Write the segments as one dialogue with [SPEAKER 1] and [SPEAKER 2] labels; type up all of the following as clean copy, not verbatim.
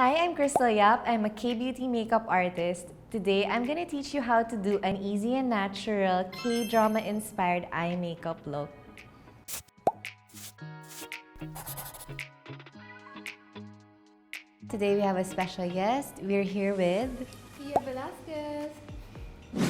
[SPEAKER 1] Hi, I'm Kristel Yap. I'm a K-beauty makeup artist. Today, I'm gonna teach you how to do an easy and natural K-drama inspired eye makeup look. Today, we have a special guest. We're here with
[SPEAKER 2] Pia Velasquez.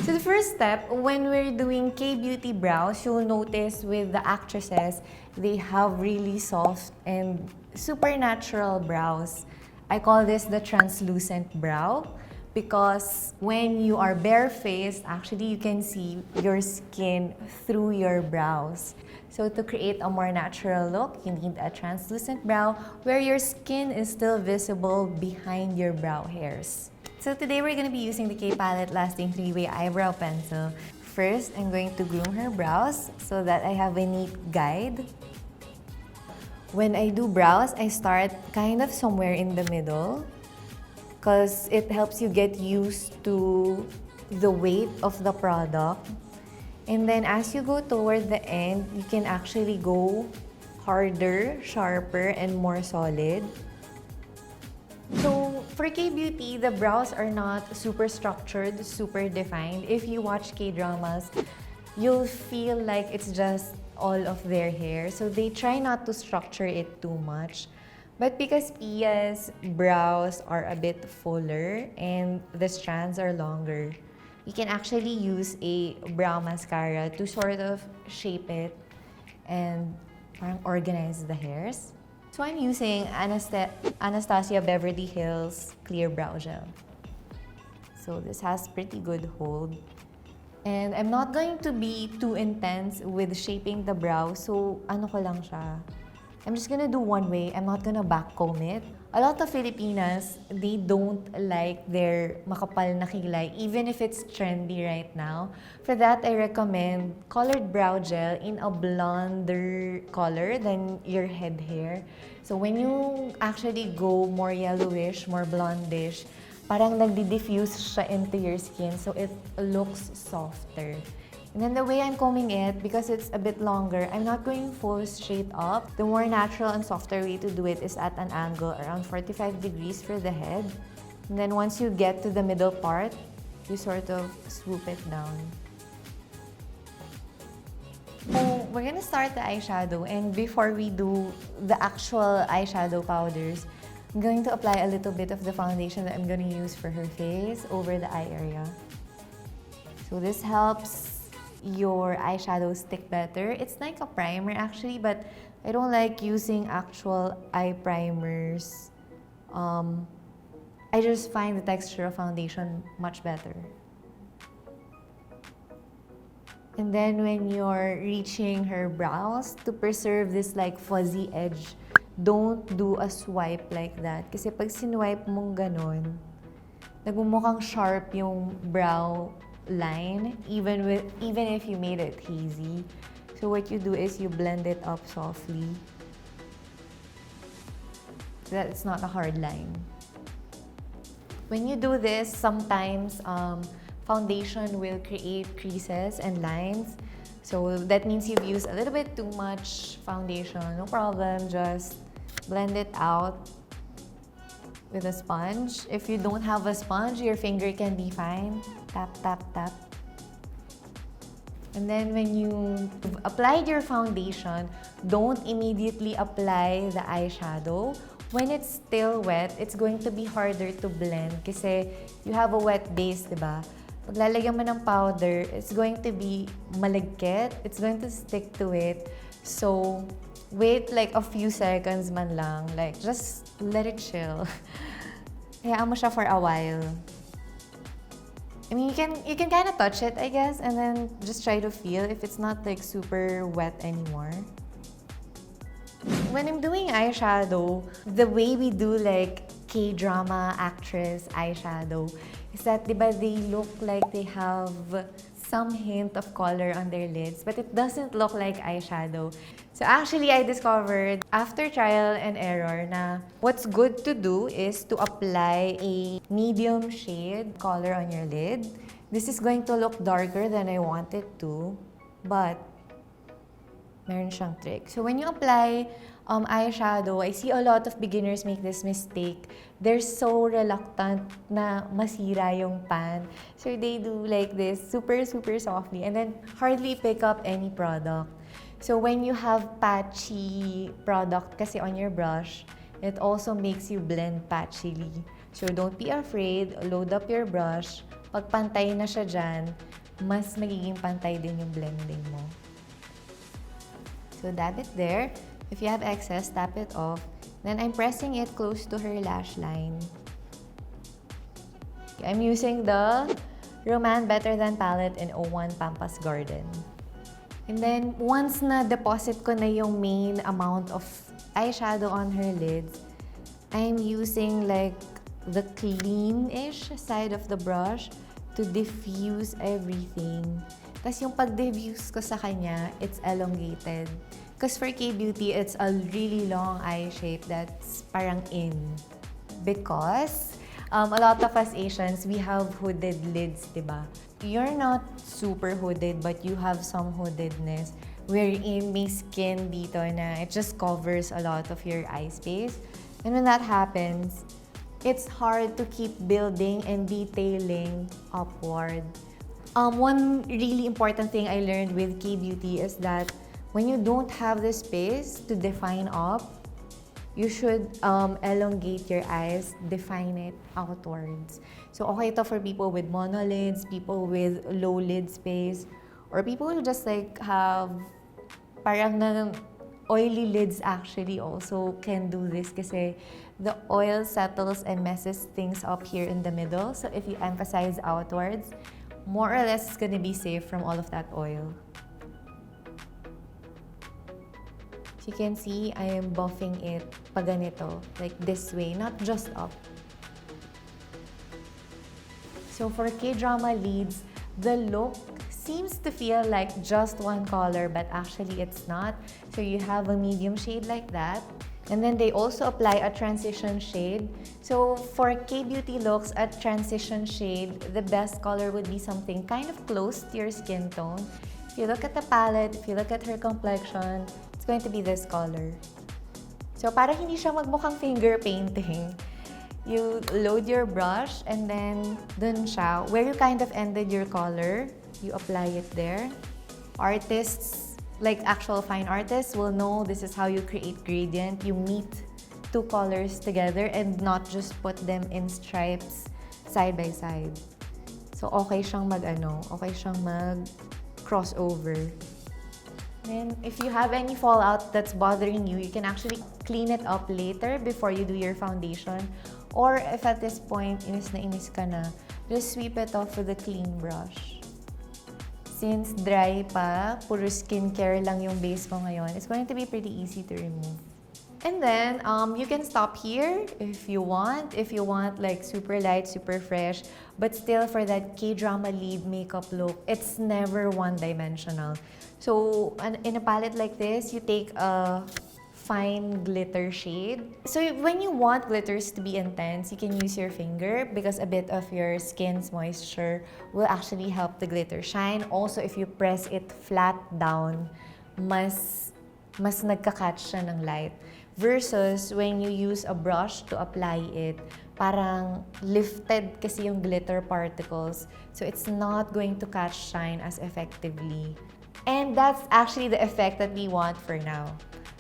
[SPEAKER 1] So the first step, when we're doing K-beauty brows, you'll notice with the actresses, they have really soft and super natural brows. I call this the translucent brow because when you are barefaced, actually you can see your skin through your brows. So to create a more natural look, you need a translucent brow where your skin is still visible behind your brow hairs. So today we're going to be using the K-Palette Lasting 3-Way Eyebrow Pencil. First, I'm going to groom her brows so that I have a neat guide. When I do brows, I start kind of somewhere in the middle because it helps you get used to the weight of the product. And then as you go toward the end, you can actually go harder, sharper, and more solid. So for K-beauty, the brows are not super structured, super defined. If you watch K-dramas, you'll feel like it's just all of their hair. So they try not to structure it too much. But because Pia's brows are a bit fuller and the strands are longer, you can actually use a brow mascara to sort of shape it and organize the hairs. So I'm using Anastasia Beverly Hills Clear Brow Gel. So this has pretty good hold. And I'm not going to be too intense with shaping the brow. So ano ko lang siya. I'm just gonna do one way. I'm not gonna backcomb it. A lot of Filipinas, they don't like their makapal na kilay, even if it's trendy right now. For that, I recommend colored brow gel in a blonder color than your head hair. So when you actually go more yellowish, more blondish, parang nagdi-diffuse siya into your skin, so it looks softer. And then the way I'm combing it, because it's a bit longer, I'm not going full straight up. The more natural and softer way to do it is at an angle around 45 degrees for the head. And then once you get to the middle part, you sort of swoop it down. So we're gonna start the eyeshadow, and before we do the actual eyeshadow powders, I'm going to apply a little bit of the foundation that I'm going to use for her face over the eye area. So this helps your eyeshadow stick better. It's like a primer actually, but I don't like using actual eye primers. I just find the texture of foundation much better. And then when you're reaching her brows, to preserve this like fuzzy edge, don't do a swipe like that. Kasi pag sinwipe mong ganon, nagmumukhang sharp yung brow line, even if you made it hazy. So what you do is you blend it up softly so that it's not a hard line. When you do this, sometimes foundation will create creases and lines. So that means you've used a little bit too much foundation. No problem, just blend it out with a sponge. If you don't have a sponge, your finger can be fine. Tap, tap, tap. And then when you've applied your foundation, don't immediately apply the eyeshadow. When it's still wet, it's going to be harder to blend kasi you have a wet base, diba? Pag lalagyan mo ng powder, it's going to be malagkit. It's going to stick to it. So, wait like a few seconds man lang. Like, just let it chill. Hayaan mo siya for a while. I mean, you can kind of touch it, I guess, and then just try to feel if it's not like super wet anymore. When I'm doing eyeshadow, the way we do like K-drama actress eyeshadow is that, diba, they look like they have some hint of color on their lids, but it doesn't look like eyeshadow. So actually, I discovered after trial and error na what's good to do is to apply a medium shade color on your lid. This is going to look darker than I want it to, but meron siyang trick. So when you apply eyeshadow, I see a lot of beginners make this mistake. They're so reluctant na masira yung pan. So they do like this, super, super softly, and then hardly pick up any product. So when you have patchy product kasi on your brush, it also makes you blend patchily. So don't be afraid, load up your brush. Pag pantay na siya dyan, mas magiging pantay din yung blending mo. So dab it there. If you have excess, tap it off. Then I'm pressing it close to her lash line. I'm using the Rom&nd Better Than palette in 01 Pampas Garden. And then, once na-deposit ko na yung main amount of eyeshadow on her lids, I'm using like the clean-ish side of the brush to diffuse everything. Tapos yung pag-diffuse ko sa kanya, it's elongated. Because for K-Beauty, it's a really long eye shape that's parang in. Because a lot of us Asians, we have hooded lids, diba? You're not super hooded, but you have some hoodedness wherein may skin dito na it just covers a lot of your eye space. And when that happens, it's hard to keep building and detailing upward. One really important thing I learned with K-Beauty is that when you don't have the space to define up, you should elongate your eyes, define it outwards. So okay ito for people with monolids, people with low lid space, or people who just like have parang oily lids actually also can do this kasi the oil settles and messes things up here in the middle. So if you emphasize outwards, more or less it's gonna be safe from all of that oil. So you can see, I am buffing it pa ganito, like this way, not just up. So for K-drama leads, the look seems to feel like just one color, but actually it's not. So you have a medium shade like that. And then they also apply a transition shade. So for K-Beauty looks, a transition shade, the best color would be something kind of close to your skin tone. If you look at the palette, if you look at her complexion, it's going to be this color. So para hindi siya magmukhang finger painting, you load your brush and then dun siya, where you kind of ended your color, you apply it there. Artists, like actual fine artists, will know this is how you create gradient. You meet two colors together and not just put them in stripes side by side. So okay siyang okay siyang mag-crossover. And if you have any fallout that's bothering you, you can actually clean it up later before you do your foundation. Or if at this point, inis na inis ka na, just sweep it off with a clean brush. Since dry pa, puro skincare lang yung base mo ngayon, it's going to be pretty easy to remove. And then, you can stop here if you want. If you want like super light, super fresh, but still for that K-drama lead makeup look, it's never one-dimensional. So, in a palette like this, you take a fine glitter shade. So when you want glitters to be intense, you can use your finger because a bit of your skin's moisture will actually help the glitter shine. Also, if you press it flat down, mas nagka-catch siya ng light. Versus when you use a brush to apply it, parang lifted kasi yung glitter particles. So it's not going to catch shine as effectively. And that's actually the effect that we want for now.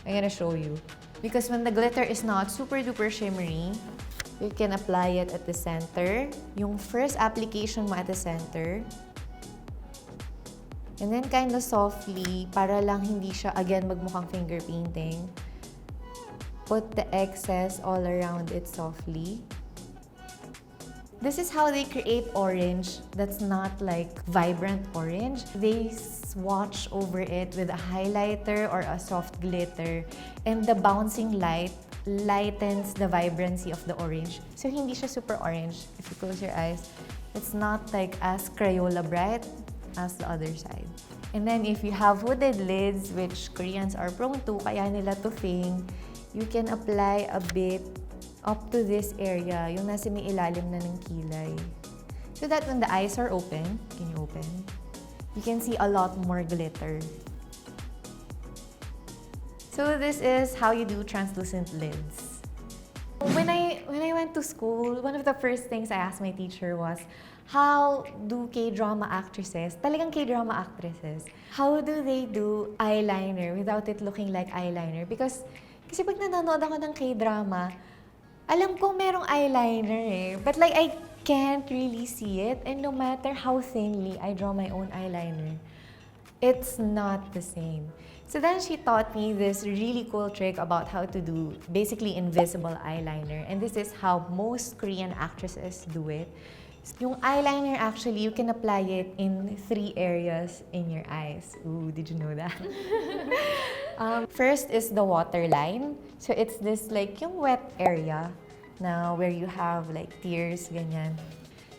[SPEAKER 1] I'm gonna show you. Because when the glitter is not super duper shimmery, you can apply it at the center. Yung first application mo at the center. And then kind of softly, para lang hindi siya again magmukhang finger painting. Put the excess all around it softly. This is how they create orange that's not like vibrant orange. They swatch over it with a highlighter or a soft glitter, and the bouncing light lightens the vibrancy of the orange. So hindi siya super orange. If you close your eyes, it's not like as Crayola bright as the other side. And then if you have hooded lids, which Koreans are prone to, kaya nila to fing, you can apply a bit up to this area, yung nasa may ilalim na ng kilay. So that when the eyes are open, can you open? You can see a lot more glitter. So So this is how you do translucent lids. When I went to school, one of the first things I asked my teacher was, how do K-drama actresses, talagang K-drama actresses, how do they do eyeliner without it looking like eyeliner? Kasi pag nanonood ako ng K-drama, alam ko merong eyeliner eh. But like, I can't really see it. And no matter how thinly I draw my own eyeliner, it's not the same. So then she taught me this really cool trick about how to do basically invisible eyeliner. And this is how most Korean actresses do it. Yung eyeliner, actually, you can apply it in 3 areas in your eyes. Ooh, did you know that? First is the waterline. So it's this like yung wet area na where you have like tears, ganyan.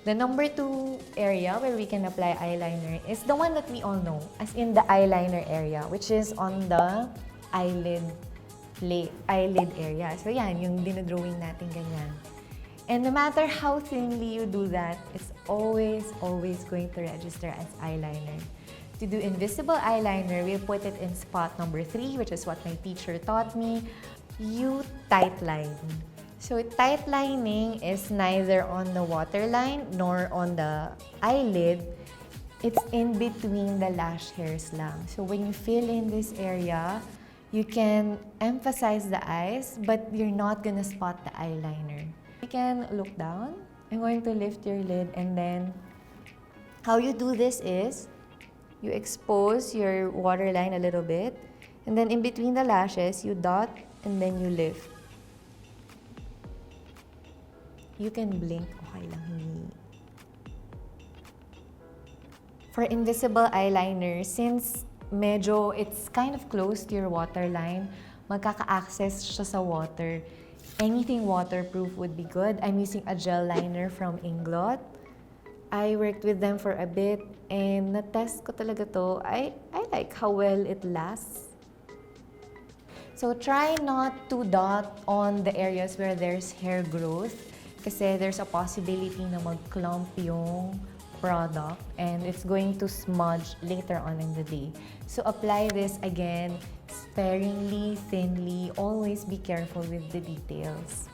[SPEAKER 1] The number 2 area where we can apply eyeliner is the one that we all know, as in the eyeliner area, which is on the eyelid area. So yan, yung dinodrawing natin ganyan. And no matter how thinly you do that, it's always going to register as eyeliner. To do invisible eyeliner, we'll put it in spot number 3, which is what my teacher taught me. You tightline. So tightlining is neither on the waterline nor on the eyelid. It's in between the lash hairs lang. So when you fill in this area, you can emphasize the eyes, but you're not gonna spot the eyeliner. You can look down. I'm going to lift your lid, and then how you do this is you expose your waterline a little bit, and then in between the lashes, you dot and then you lift. You can blink, okay lang, hindi. For invisible eyeliner, since medyo it's kind of close to your waterline, magkaka-access siya sa water. Anything waterproof would be good. I'm using a gel liner from Inglot. I worked with them for a bit and na-test ko talaga to. I like how well it lasts. So try not to dot on the areas where there's hair growth kasi there's a possibility na mag-clump yung product and it's going to smudge later on in the day. So apply this again sparingly, thinly. Always be careful with the details.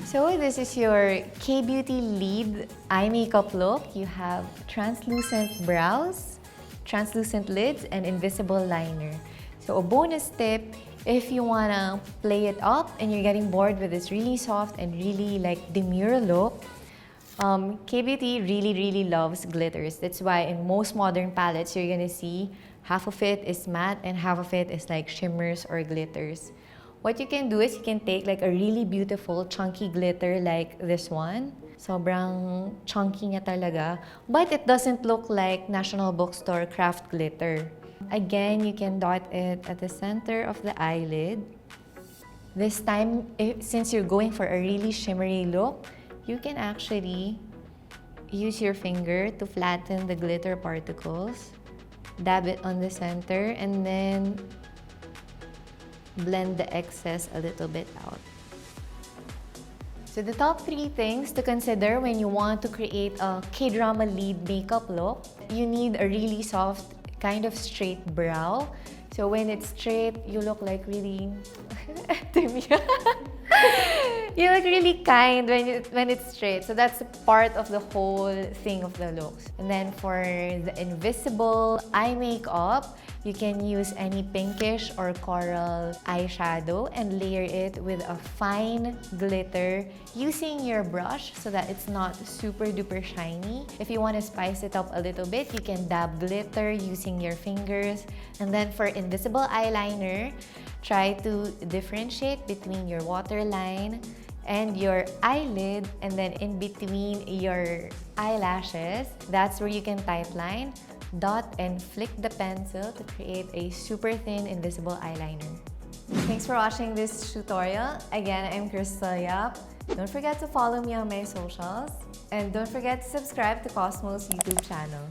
[SPEAKER 1] So this is your K-Beauty Lead eye makeup look. You have translucent brows, translucent lids, and invisible liner. So a bonus tip, if you wanna play it up and you're getting bored with this really soft and really like demure look, K-Beauty really loves glitters. That's why in most modern palettes, you're gonna see half of it is matte and half of it is like shimmers or glitters. What you can do is you can take like a really beautiful chunky glitter like this one. Sobrang chunky niya talaga. But it doesn't look like National Bookstore craft glitter. Again, you can dot it at the center of the eyelid. This time, since you're going for a really shimmery look, you can actually use your finger to flatten the glitter particles. Dab it on the center and then blend the excess a little bit out. So the top 3 things to consider when you want to create a K-drama lead makeup look, you need a really soft, kind of straight brow. So when it's straight, you look like really... You look really kind when it's straight. So that's part of the whole thing of the looks. And then for the invisible eye makeup, you can use any pinkish or coral eyeshadow and layer it with a fine glitter using your brush so that it's not super duper shiny. If you want to spice it up a little bit, you can dab glitter using your fingers. And then for invisible eyeliner, try to differentiate between your waterline and your eyelid, and then in between your eyelashes, that's where you can tightline, dot, and flick the pencil to create a super thin invisible eyeliner. Thanks for watching this tutorial. Again, I'm Kristel Yap. Don't forget to follow me on my socials, and don't forget to subscribe to Cosmo's YouTube channel.